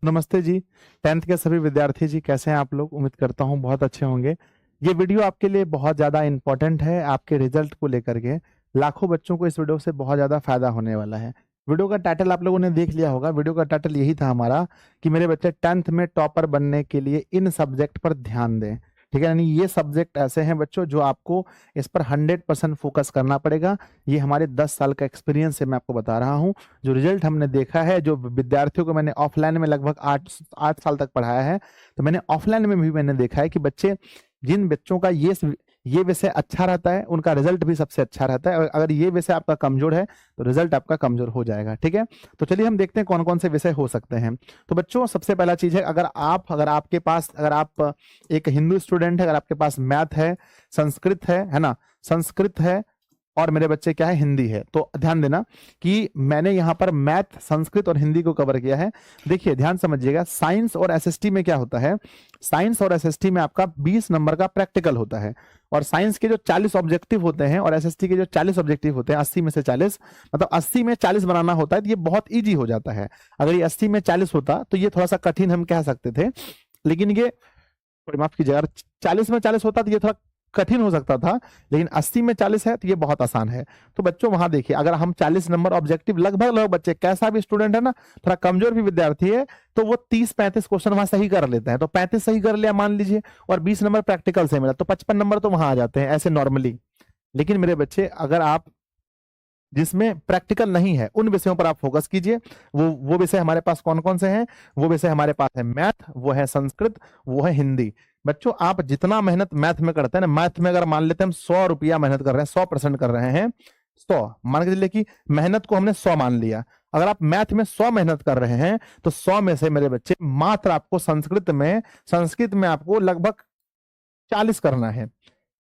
नमस्ते जी। 10th के सभी विद्यार्थी जी, कैसे हैं आप लोग? उम्मीद करता हूँ बहुत अच्छे होंगे। ये वीडियो आपके लिए बहुत ज़्यादा इम्पोर्टेंट है, आपके रिजल्ट को लेकर के। लाखों बच्चों को इस वीडियो से बहुत ज़्यादा फ़ायदा होने वाला है। वीडियो का टाइटल आप लोगों ने देख लिया होगा। वीडियो का टाइटल यही था हमारा कि मेरे बच्चे 10th में टॉपर बनने के लिए इन सब्जेक्ट पर ध्यान दें। ठीक है? यानी ये सब्जेक्ट ऐसे हैं बच्चों जो आपको इस पर 100% फोकस करना पड़ेगा। ये हमारे 10 साल का एक्सपीरियंस से मैं आपको बता रहा हूँ। जो रिजल्ट हमने देखा है, जो विद्यार्थियों को मैंने ऑफलाइन में लगभग 8 साल तक पढ़ाया है, तो मैंने ऑफलाइन में भी मैंने देखा है कि बच्चे, जिन बच्चों का ये विषय अच्छा रहता है, उनका रिजल्ट भी सबसे अच्छा रहता है। और अगर ये विषय आपका कमजोर है तो रिजल्ट आपका कमजोर हो जाएगा। ठीक है? तो चलिए हम देखते हैं कौन कौन से विषय हो सकते हैं। तो बच्चों, सबसे पहला चीज है, अगर आप एक हिंदू स्टूडेंट है, अगर आपके पास मैथ है, संस्कृत है ना, संस्कृत है और मेरे बच्चे क्या है, हिंदी है, तो ध्यान देना कि मैंने यहाँ पर मैथ, संस्कृत और हिंदी को कवर किया है। देखिए, ध्यान समझिएगा, साइंस और एसएसटी में क्या होता है, साइंस और एसएसटी में आपका 20 नंबर का प्रैक्टिकल होता है। और साइंस के जो 40 ऑब्जेक्टिव होते हैं और एसएसटी के जो 40 ऑब्जेक्टिव होते हैं, 80 में से 40, मतलब 80 में 40 बनाना होता है, तो ये बहुत ईजी हो जाता है। अगर ये 80 में 40 होता तो ये थोड़ा सा कठिन हम कह सकते थे, लेकिन ये, माफ कीजिएगा, अगर 40 में 40 होता तो ये थोड़ा कठिन हो सकता था, लेकिन 80 में 40 है तो ये बहुत आसान है। तो बच्चों, वहां देखिए, अगर हम 40 नंबर ऑब्जेक्टिव, लगभग बच्चे, कैसा भी स्टूडेंट है ना, थोड़ा कमजोर भी विद्यार्थी है, तो वो 30-35 क्वेश्चन वहां सही कर लेते हैं। तो 35 सही कर लिया मान लीजिए, और 20 नंबर प्रैक्टिकल से मिला, तो 55 नंबर तो वहां आ जाते हैं ऐसे नॉर्मली। लेकिन मेरे बच्चे, अगर आप जिसमें प्रैक्टिकल नहीं है, उन विषयों पर आप फोकस कीजिए। वो विषय हमारे पास कौन कौन से हैं? वो विषय हमारे पास है मैथ, वो है संस्कृत, वो है हिंदी। बच्चों, आप जितना मेहनत मैथ में करते हैं ना, मैथ में अगर मान लेते हैं हम 100 रुपया मेहनत कर रहे हैं, 100% कर रहे हैं, 100 मान के चलिए कि मेहनत को हमने 100 मान लिया। अगर आप मैथ में 100 मेहनत कर रहे हैं, तो 100 में से मेरे बच्चे मात्र आपको संस्कृत में आपको लगभग 40 करना है।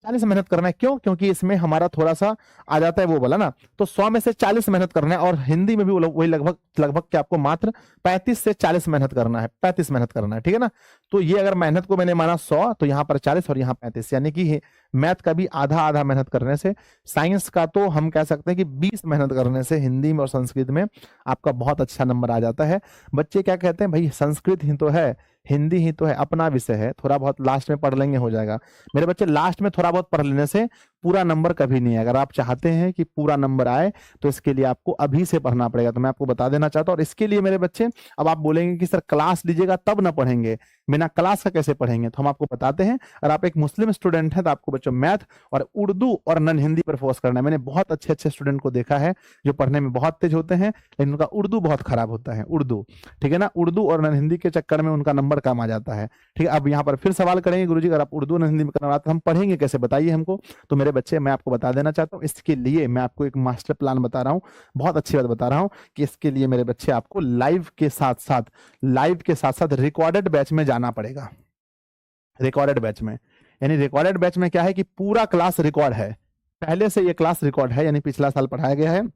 40 मेहनत करना है। क्यों? क्योंकि इसमें हमारा थोड़ा सा आ जाता है वो बोला ना, तो 100 में से 40 मेहनत करना है। और हिंदी में भी वही लगभग लगभग कि आपको मात्र 35 से 40 मेहनत करना है, 35 मेहनत करना है। ठीक है ना? तो ये अगर मेहनत को मैंने माना 100, तो यहाँ पर 40 और यहाँ 35, यानी कि मैथ का भी आधा आधा मेहनत करने से, साइंस का तो हम कह सकते हैं कि 20 मेहनत करने से हिंदी में और संस्कृत में आपका बहुत अच्छा नंबर आ जाता है। बच्चे क्या कहते हैं, भाई संस्कृत ही तो है, हिंदी ही तो है, अपना विषय है, थोड़ा बहुत लास्ट में पढ़ लेंगे हो जाएगा। मेरे बच्चे, लास्ट में थोड़ा बहुत पढ़ लेने से पूरा नंबर कभी नहीं है। अगर आप चाहते हैं कि पूरा नंबर आए, तो इसके लिए आपको अभी से पढ़ना पड़ेगा। तो मैं आपको बता देना चाहता हूँ। और इसके लिए मेरे बच्चे, अब आप बोलेंगे कि सर क्लास लीजिएगा तब ना पढ़ेंगे, बिना क्लास का कैसे पढ़ेंगे? तो हम आपको बताते हैं। अगर आप एक मुस्लिम स्टूडेंट हैं, तो आपको बच्चों मैथ और उर्दू और नन हिंदी पर फोकस करना है। मैंने बहुत अच्छे अच्छे स्टूडेंट को देखा है जो पढ़ने में बहुत तेज होते हैं, लेकिन उनका उर्दू बहुत खराब होता है, उर्दू। ठीक है ना? उर्दू और नन हिंदी के चक्कर में उनका नंबर कम आ जाता है। ठीक है? अब यहाँ पर फिर सवाल करेंगे, गुरुजी अगर आप उर्दू नन हिंदी में करना तो हम पढ़ेंगे कैसे, बताइए हमको। तो मेरे बच्चे, मैं आपको बता देना चाहता हूँ, इसके लिए मैं आपको एक मास्टर प्लान बता रहा हूँ, बहुत अच्छी बात बता रहा हूँ कि इसके लिए मेरे बच्चे आपको लाइव के साथ साथ रिकॉर्डेड बैच में जाना पड़ेगा। रिकॉर्डेड बैच में, यानी रिकॉर्डेड बैच में क्या है कि पूरा क्लास रिकॉर्ड है, पहले से ये क्लास रिकॉर्ड है, यानी पिछला साल पढ़ाया गया है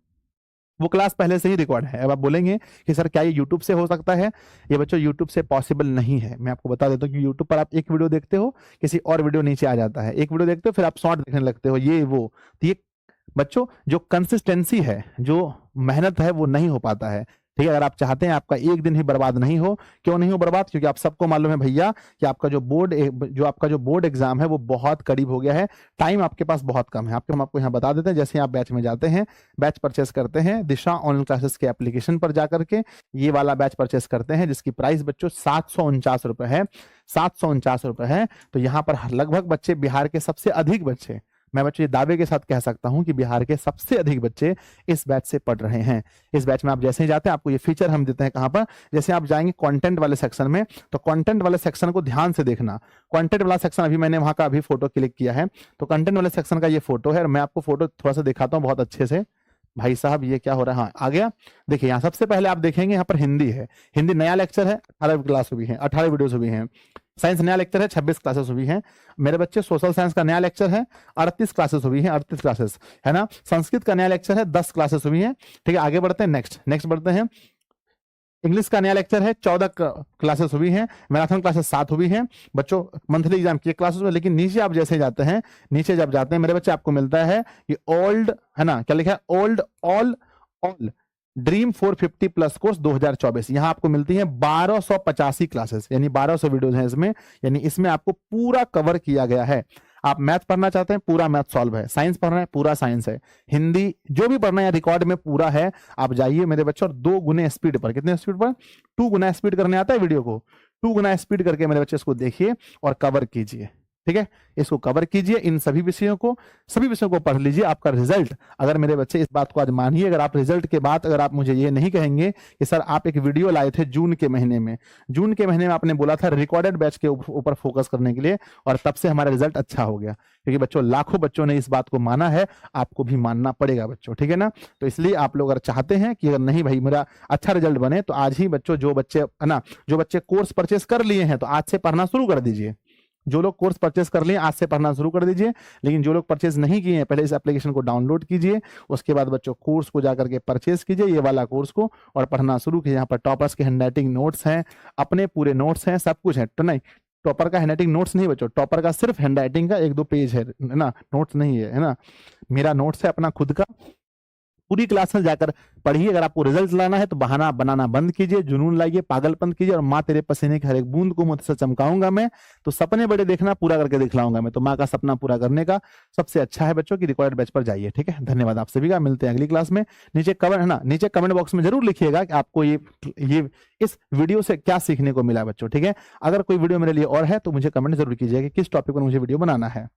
वो क्लास पहले से ही रिकॉर्ड है। अब आप बोलेंगे कि सर क्या ये यूट्यूब से हो सकता है? ये बच्चों, यूट्यूब से पॉसिबल नहीं है। मैं आपको बता देता हूँ कि यूट्यूब पर आप एक वीडियो देखते हो, किसी और वीडियो नीचे आ जाता है, एक वीडियो देखते हो, फिर आप शॉर्ट देखने लगते हो, ये वो। तो ये बच्चों, जो कंसिस्टेंसी है, जो मेहनत है, वो नहीं हो पाता है। ठीक है? अगर आप चाहते हैं आपका एक दिन ही बर्बाद नहीं हो, क्यों नहीं हो बर्बाद? क्योंकि आप सबको मालूम है भैया कि आपका जो बोर्ड एग्जाम है वो बहुत करीब हो गया है, टाइम आपके पास बहुत कम है। हम आपको यहाँ बता देते हैं। जैसे आप बैच में जाते हैं, बैच परचेस करते हैं, दिशा ऑनलाइन क्लासेस के एप्लीकेशन पर जाकर के ये वाला बैच परचेस करते हैं, जिसकी प्राइस बच्चों 749 रुपए है, 749 रुपए है। तो यहाँ पर लगभग बच्चे, बिहार के सबसे अधिक बच्चे, मैं बच्चों ये दावे के साथ कह सकता हूं कि बिहार के सबसे अधिक बच्चे इस बैच से पढ़ रहे हैं। इस बैच में आप जैसे ही जाते हैं, आपको ये फीचर हम देते हैं कहां पर, जैसे आप जाएंगे कंटेंट वाले सेक्शन में, तो कंटेंट वाले सेक्शन को ध्यान से देखना। कंटेंट वाला सेक्शन, अभी मैंने वहां का अभी फोटो क्लिक किया है, तो कंटेंट वाले सेक्शन का ये फोटो है, और मैं आपको फोटो थोड़ा सा दिखाता हूँ बहुत अच्छे से। भाई साहब, ये क्या हो रहा है? हाँ, आ गया। देखिए, यहाँ सबसे पहले आप देखेंगे, यहाँ पर हिंदी है, हिंदी नया लेक्चर है, 18 क्लास हुई है, 18 वीडियोस हुई हैं। साइंस नया लेक्चर है, 26 क्लासेस हुई हैं। मेरे बच्चे, सोशल साइंस का नया लेक्चर है, 38 क्लासेस हुई हैं, 38 क्लासेस है ना। संस्कृत का नया लेक्चर है, 10 क्लासेस हुई हैं। ठीक है? आगे बढ़ते हैं, नेक्स्ट बढ़ते हैं। इंग्लिश का नया लेक्चर है, 14 क्लासेस हुई हैं। मैराथन क्लासेस 7 हुई हैं बच्चों, मंथली एग्जाम की क्लासेस में। लेकिन नीचे आप जैसे जाते हैं, नीचे जब जाते हैं मेरे बच्चे, आपको मिलता है कि ओल्ड, है ना, क्या लिखा है? Old all all dream 450 plus course 2024। यहां आपको मिलती है 1285 क्लासेस, यानी 1200 वीडियोस हैं इसमें, यानी इसमें आपको पूरा कवर किया गया है। आप मैथ पढ़ना चाहते हैं, पूरा मैथ सॉल्व है। साइंस पढ़ना है, पूरा साइंस है। हिंदी जो भी पढ़ना है रिकॉर्ड में पूरा है। आप जाइए मेरे बच्चों, और 2 गुने स्पीड पर, कितने स्पीड पर, 2 गुना स्पीड करने आता है वीडियो को, 2 गुना स्पीड करके मेरे बच्चे इसको देखिए और कवर कीजिए। ठीक है, इसको कवर कीजिए, इन सभी विषयों को पढ़ लीजिए। आपका रिजल्ट, अगर मेरे बच्चे इस बात को आज मानिए, अगर आप रिजल्ट के बाद अगर आप मुझे ये नहीं कहेंगे कि सर आप एक वीडियो लाए थे जून के महीने में आपने बोला था रिकॉर्डेड बैच के ऊपर फोकस करने के लिए, और तब से हमारा रिजल्ट अच्छा हो गया, क्योंकि बच्चों लाखों बच्चों ने इस बात को माना है, आपको भी मानना पड़ेगा बच्चों। ठीक है ना, तो इसलिए आप लोग अगर चाहते हैं कि अगर नहीं भाई मेरा अच्छा रिजल्ट बने, तो आज ही बच्चों जो बच्चे कोर्स परचेस कर लिए हैं, तो आज से पढ़ना शुरू कर दीजिए। जो लोग कोर्स परचेस कर लिए आज से पढ़ना शुरू कर दीजिए। लेकिन जो लोग परचेस नहीं किए हैं, पहले इस एप्लीकेशन को डाउनलोड कीजिए, उसके बाद बच्चों कोर्स को जाकर के परचेस कीजिए, ये वाला कोर्स को, और पढ़ना शुरू कीजिए। यहाँ पर टॉपर्स के हैंडराइटिंग नोट्स हैं, अपने पूरे नोट्स हैं, सब कुछ है। तो नहीं, टॉपर का हैंडराइटिंग नोट्स नहीं बच्चों, टॉपर का सिर्फ हैंडराइटिंग का 1-2 पेज है ना, नोट्स नहीं है ना। मेरा नोट्स है अपना खुद का। पूरी क्लास में जाकर पढ़िए। अगर आपको रिजल्ट लाना है तो बहाना बनाना बंद कीजिए, जुनून लाइए, पागलपन कीजिए, और माँ तेरे पसीने के हर एक बूंद को मुझसे चमकाऊंगा मैं, तो सपने बड़े देखना, पूरा करके दिखलाऊंगा मैं। तो माँ का सपना पूरा करने का सबसे अच्छा है बच्चों की रिकॉर्डेड बैच पर जाइए। ठीक है, धन्यवाद आप सभी का, मिलते हैं अगली क्लास में। नीचे कमेंट है ना, नीचे कमेंट बॉक्स में जरूर लिखिएगा कि आपको ये इस वीडियो से क्या सीखने को मिला बच्चों। ठीक है, अगर कोई वीडियो मेरे लिए और है तो मुझे कमेंट जरूर कीजिएगा कि किस टॉपिक पर मुझे वीडियो बनाना है।